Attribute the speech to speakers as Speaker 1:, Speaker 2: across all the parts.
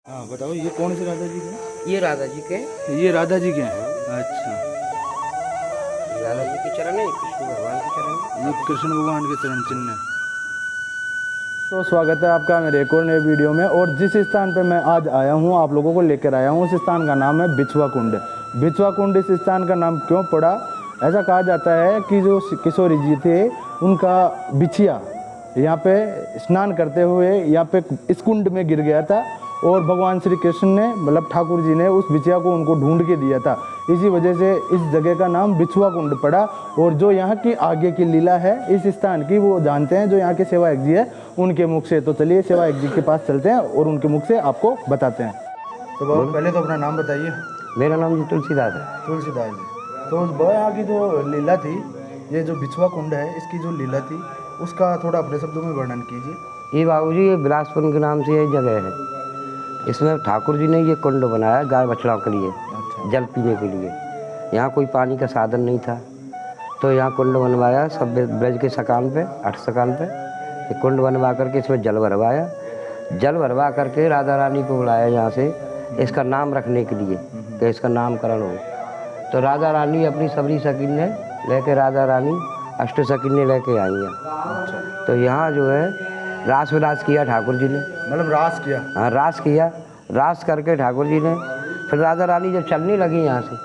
Speaker 1: हाँ बताओ, ये कौन से राधा जी के हैं?
Speaker 2: ये राधा जी के
Speaker 1: ये राधा जी के हैं। अच्छा,
Speaker 2: राधा जी के चरण है, कृष्ण भगवान के चरण है।
Speaker 1: ये कृष्ण भगवान के चरण चिन्ह है।
Speaker 3: तो स्वागत है आपका मेरे एक और नए वीडियो में। और जिस स्थान पे मैं आज आया हूँ, आप लोगों को लेकर आया हूँ, उस स्थान का नाम है बिछुआ कुंड। बिछुआ कुंड इस स्थान का नाम क्यों पड़ा? ऐसा कहा जाता है कि जो किशोरी जी थे, उनका बिछिया यहाँ पे स्नान करते हुए यहाँ पे इस कुंड में गिर गया था, और भगवान श्री कृष्ण ने, मतलब ठाकुर जी ने, उस बिछिया को उनको ढूंढ के दिया था। इसी वजह से इस जगह का नाम बिछुआ कुंड पड़ा। और जो यहाँ की आगे की लीला है इस स्थान की, वो जानते हैं जो यहाँ के सेवायक जी है उनके मुख से। तो चलिए सेवायक जी के पास चलते हैं और उनके मुख से आपको बताते हैं।
Speaker 1: तो बाबा पहले तो अपना नाम बताइए।
Speaker 2: मेरा नाम जी तुलसीदास है।
Speaker 1: तुलसीदास जी। तो बाबा यहाँ की जो लीला थी, ये जो बिछुआ कुंड है, इसकी जो लीला थी उसका थोड़ा अपने शब्दों में वर्णन कीजिए।
Speaker 2: ये बाबूजी, ये बिलासपुर के नाम से ये जगह है। इसमें ठाकुर जी ने ये कुंड बनाया गाय बछड़ों के लिए, जल पीने के लिए। यहाँ कोई पानी का साधन नहीं था, तो यहाँ कुंड बनवाया सब ब्रज के सकान पे, 8 सकान पे। ये कुंड बनवा करके इसमें जल भरवाया। जल भरवा करके राधा रानी को बुलाया यहाँ से, इसका नाम रखने के लिए कि इसका नामकरण हो। तो राधा रानी अपनी सबरी सकीन ने लेके, राधा रानी अष्ट सकीन ने लेके आई हैं। तो यहाँ जो है रास विलास किया ठाकुर जी ने,
Speaker 1: मतलब रास किया।
Speaker 2: हाँ, रास किया। रास करके ठाकुर जी ने फिर राधा रानी जब चलने लगी यहाँ से,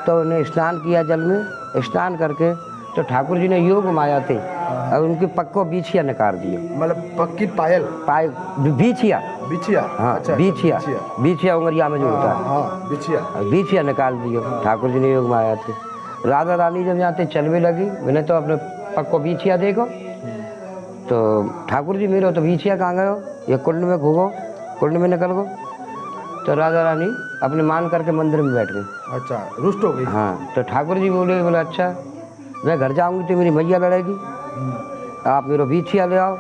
Speaker 2: तो उन्हें स्नान किया जल में। स्नान करके तो ठाकुर जी ने योग माया थे और उनके पग को बीछिया निकाल दिए।
Speaker 1: मतलब पक्की पायल,
Speaker 2: पाए बीछिया,
Speaker 1: बिछिया।
Speaker 2: हाँ
Speaker 1: अच्छा,
Speaker 2: बीछिया, बीछिया उंगलिया में जो होता है,
Speaker 1: हाँ बिछिया।
Speaker 2: बीछिया निकाल दिए ठाकुर जी ने योग माया थे। राधा रानी जब यहाँ से चलने लगी, मैंने तो अपने पग को बीछिया देखो, तो ठाकुर जी मेरे तो बीछिया कहाँ गए हो? ये कुंड में घूमो, कुंड में निकल गो। तो राधा रानी अपने मान करके मंदिर में बैठ गई।
Speaker 1: अच्छा, रुष्ट हो गई।
Speaker 2: हाँ, तो ठाकुर जी बोले अच्छा मैं घर जाऊंगी तो मेरी मैया लड़ेगी, आप मेरे बीछिया ले आओ।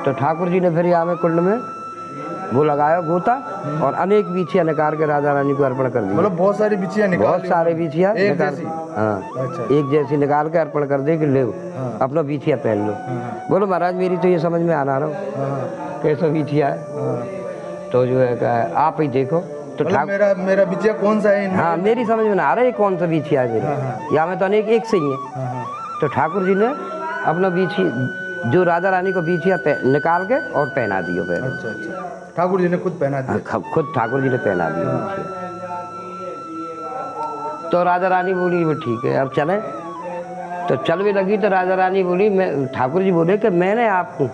Speaker 2: तो ठाकुर जी ने फिर यहाँ में कुंड में वो लगाया गोता, और अनेक बीछिया निकाल के राधा रानी को अर्पण कर दी।
Speaker 1: मतलब बहुत सारी बिछिया निकाल,
Speaker 2: बहुत सारे बीछिया निकाल, हाँ
Speaker 1: अच्छा,
Speaker 2: एक जैसी निकाल के अर्पण कर दे कि ले अपना बीछिया पहन लो। बोलो महाराज मेरी तो ये समझ में आना रहा कैसा बीछिया है। तो जो है आप ही देखो। तो
Speaker 1: मतलब मेरा बिछिया कौन सा है?
Speaker 2: हाँ, मेरी समझ में ना आ रहा है कौन सा बीछिया है मेरा। यहाँ में तो अनेक एक से ही है। तो ठाकुर जी ने अपना बीछी, जो राधा रानी को बीछिया निकाल के और पहना दियो पैर।
Speaker 1: अच्छा अच्छा, ठाकुर जी ने खुद पहना दिया।
Speaker 2: खुद ठाकुर जी ने पहना दिया बीछिया। तो राधा रानी बोली वो ठीक है अब चलें। तो चलने लगी तो राधा रानी बोली, मैं, ठाकुर जी बोले कि मैंने आपको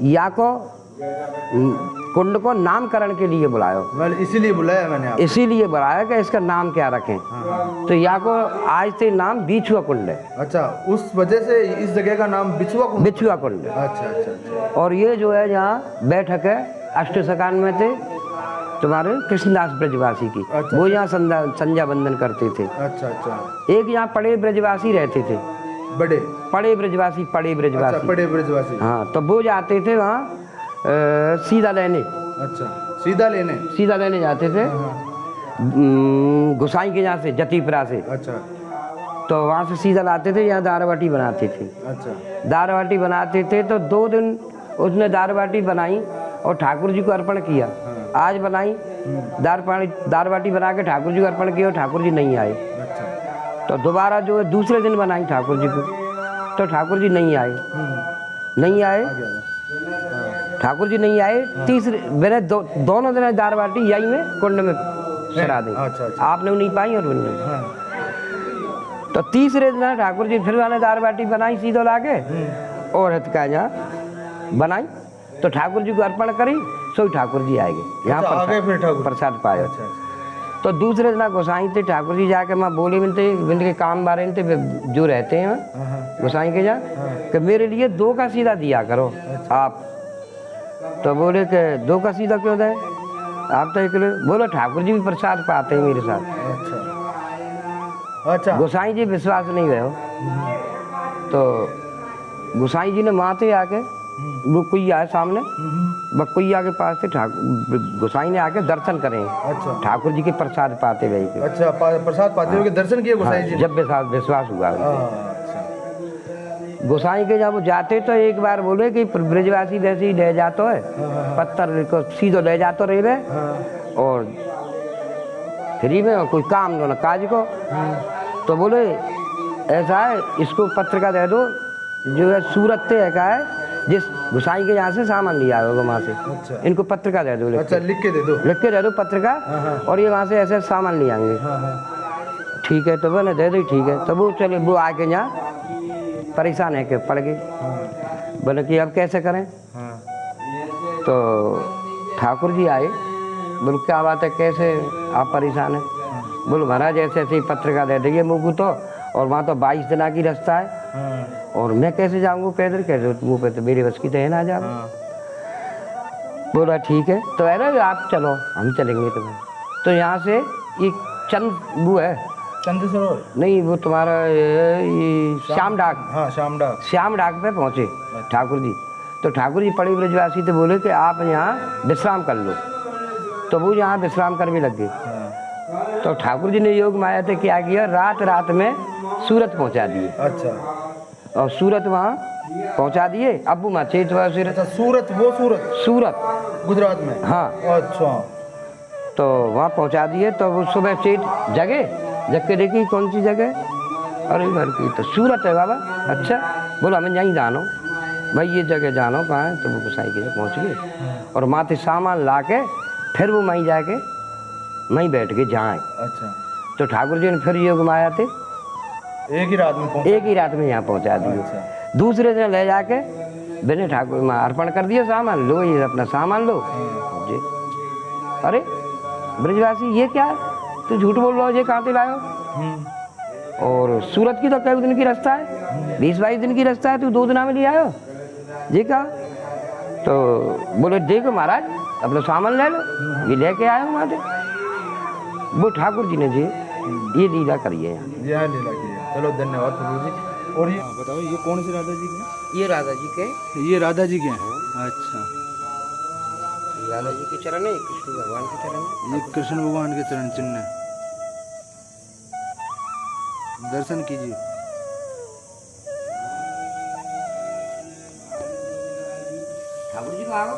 Speaker 2: या को कुंड को नामकरण के लिए बुलाया।
Speaker 1: मतलब इसीलिए बुलाया मैंने आपको।
Speaker 2: इसीलिए बुलाया कि इसका नाम क्या रखें। तो या को आज से नाम बिछुआ कुंड है।
Speaker 1: अच्छा, उस वजह से इस जगह का नाम बिछुआ कुंड।
Speaker 2: बिछुआ कुंड।
Speaker 1: अच्छा अच्छा अच्छा।
Speaker 2: और ये जो है यहाँ बैठक है अष्ट सकान में थे तुम्हारे कृष्णदास ब्रजवासी की।
Speaker 1: अच्छा।
Speaker 2: वो यहाँ संध्या वंदन करते थे।
Speaker 1: अच्छा अच्छा।
Speaker 2: एक यहाँ पड़े ब्रजवासी रहते थे,
Speaker 1: बड़े
Speaker 2: पड़े ब्रजवासी, पड़े ब्रजवासी।
Speaker 1: अच्छा, बड़े ब्रजवासी।
Speaker 2: हाँ, तो वो जाते थे वहाँ सीधा लेने।
Speaker 1: अच्छा, सीधा लेने।
Speaker 2: सीधा लेने जाते थे गोसाई के यहाँ से, जतीपुरा से।
Speaker 1: अच्छा।
Speaker 2: तो वहाँ से सीधा लाते थे, यहाँ दाल बाटी बनाते थे।
Speaker 1: अच्छा।
Speaker 2: दाल बाटी बनाते थे तो 2 दिन उसने दाल बाटी बनाई और ठाकुर जी को अर्पण किया। आज बनाई दाल बाटी बना के ठाकुर जी को अर्पण किया और ठाकुर जी नहीं आए।
Speaker 1: अच्छा।
Speaker 2: तो दोबारा जो है दूसरे दिन बनाई ठाकुर जी को, तो ठाकुर जी नहीं आए। नहीं आए, ठाकुर जी नहीं आए। तीसरे मैंने दोनों दिन दाल बाटी यही में कुंड में चढ़ा दी।
Speaker 1: अच्छा।
Speaker 2: आपने नहीं पाई और उन्होंने।
Speaker 1: हाँ।
Speaker 2: तो तीसरे दिन ठाकुर जी फिर मैंने दाल बाटी बनाई सीधो लाके और यहाँ बनाई, तो ठाकुर जी को अर्पण करी, सो ठाकुर जी आएंगे यहाँ पर प्रसाद पाए।
Speaker 1: अच्छा।
Speaker 2: तो दूसरे दिन गोसाई थे, ठाकुर जी जाके मैं बोले मिलते के काम बारे में जो रहते हैं गोसाई के जा कि मेरे लिए 2 का सीधा दिया करो आप। तो बोले कि 2 का सीधा क्यों दें आप? तो अकेले बोलो ठाकुर जी भी प्रसाद पाते हैं मेरे साथ।
Speaker 1: अच्छा अच्छा।
Speaker 2: गोसाई जी विश्वास नहीं गए हो। तो गोसाई जी ने माथे आके, वो कुइया है सामने, बकुइया के पास से ठाकुर गोसाई ने आके दर्शन करें।
Speaker 1: अच्छा।
Speaker 2: ठाकुर जी के प्रसाद पाते हुए।
Speaker 1: अच्छा, प्रसाद पाते हुए दर्शन किए गोसाई जी?
Speaker 2: जब विश्वास हुआ।
Speaker 1: अच्छा।
Speaker 2: गोसाई के जब जाते तो एक बार बोले कि ब्रजवासी वैसे ही ले जातो है, पत्थर को सीधो ले जातो रहे और फ्री में, और कोई काम दो ना काज को। तो बोले ऐसा है, इसको पत्रिका दे दो, जो है सूरत से है का है, जिस गोसाई के यहाँ से सामान लिया होगा वहाँ से।
Speaker 1: अच्छा।
Speaker 2: इनको पत्रिका दे दो,
Speaker 1: अच्छा, लिख के दे दो,
Speaker 2: लिख के दे दो पत्रिका, और ये वहाँ से ऐसे सामान ले आएंगे। ठीक है, तो बोले दे दो, ठीक है। तो वो चले, वो आके यहाँ परेशान है कि पड़ गए। बोले कि अब कैसे करें। तो ठाकुर जी आए, बोले क्या बात है, कैसे आप परेशान हैं। बोले महाराज ऐसे ऐसे ही पत्रिका दे देंगे मुझको तो, और वहाँ तो 22 दिन की रास्ता है, और मैं कैसे जाऊँगा पैदल, कैसे मुँह पे, तो मेरे बस की तो है ना जाओ। बोला ठीक है, तो है ना आप चलो, हम चलेंगे तुम्हें। तो यहाँ से एक चंद वो है,
Speaker 1: चंद सरोवर
Speaker 2: नहीं वो तुम्हारा ये श्याम डाक,
Speaker 1: हाँ
Speaker 2: श्याम डाक पे पहुँचे ठाकुर जी। तो ठाकुर जी पड़े ब्रजवासी तो बोले कि आप यहाँ विश्राम कर लो। तो वो यहाँ विश्राम कर भी लग गए। तो ठाकुर जी ने योग माया थे क्या किया, रात रात में सूरत पहुँचा दिए।
Speaker 1: अच्छा,
Speaker 2: और सूरत वहाँ पहुँचा दिए। अब वो चेत
Speaker 1: अच्छा, सूरत, वो
Speaker 2: सूरत
Speaker 1: गुजरात में,
Speaker 2: हाँ।
Speaker 1: अच्छा,
Speaker 2: तो वहाँ पहुँचा दिए। तो वो सुबह चेत जगे, जग के देखी कौन सी जगह, अरे घर की तो सूरत है बाबा। अच्छा, बोला हमें यहीं जानो भाई, ये जगह जानो कहाँ है। तो वो गोसाई के पहुँच गए, और माथे सामान ला के फिर वो वहीं जाके वहीं बैठ के जाए।
Speaker 1: अच्छा,
Speaker 2: तो ठाकुर जी ने फिर योग माया थे,
Speaker 1: एक ही रात में
Speaker 2: एक ही रात में यहाँ पहुँचा दिए।
Speaker 1: अच्छा।
Speaker 2: दूसरे दिन ले जाके बिना ठाकुर में अर्पण कर दिया सामान, लो ये अपना सामान लो जी। अरे ब्रजवासी ये क्या है, तू झूठ बोल रहा हो, ये कहाँ से लायो। और सूरत की तो कई दिन की रास्ता है, 20-22 दिन की रास्ता है, तू 2 दिन में ले आयो जी का। तो बोले देखो महाराज अपना सामान ले लो, ये लेके आए वहाँ से। वो ठाकुर जी ने जी ये लीला करी है यहाँ,
Speaker 1: लीला की है। चलो धन्यवाद प्रभु जी। और ये बताओ, ये कौन से राधा जी के हैं?
Speaker 2: ये राधा जी के,
Speaker 1: ये राधा जी के हैं। अच्छा,
Speaker 2: राधा जी के चरण है, कृष्ण भगवान के चरण है।
Speaker 1: ये कृष्ण भगवान के चरण चिन्ह है, दर्शन कीजिए।
Speaker 2: ठाकुर जी को आगो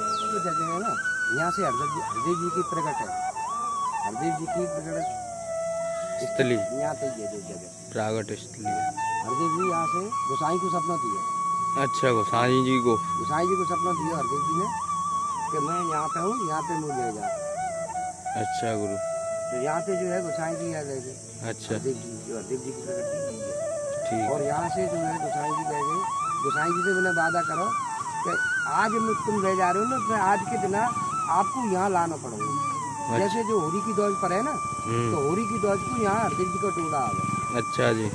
Speaker 2: तो जगह है ना, यहाँ से हरदेव जी की प्रकट है, हरदेव जी की प्रकट स्थली यहाँ पे ये जो जगह
Speaker 1: प्रागट स्थली है।
Speaker 2: हरदेव जी यहाँ से गोसाई को सपना दिया।
Speaker 1: अच्छा, गोसाई जी को
Speaker 2: सपना दिया हरदेव जी ने कि मैं यहाँ पे हूँ, यहाँ पे मुझे ले जा।
Speaker 1: अच्छा गुरु,
Speaker 2: तो यहाँ पे जो है गोसाई जी आ गए थे।
Speaker 1: अच्छा,
Speaker 2: हरदेव जी जो हरदेव जी की प्रकट की है,
Speaker 1: ठीक।
Speaker 2: और यहाँ से जो है गोसाई जी गए गए। गोसाई जी से मैंने वादा करो कि आज में तुम ले जा रहे हो ना, तो आज के दिन आपको यहाँ लाना पड़ेगा। जैसे जो होरी की दौज पर है ना, तो होरी की दौज को यहाँ हरदेव जी का टोला आ गया।
Speaker 1: अच्छा जी।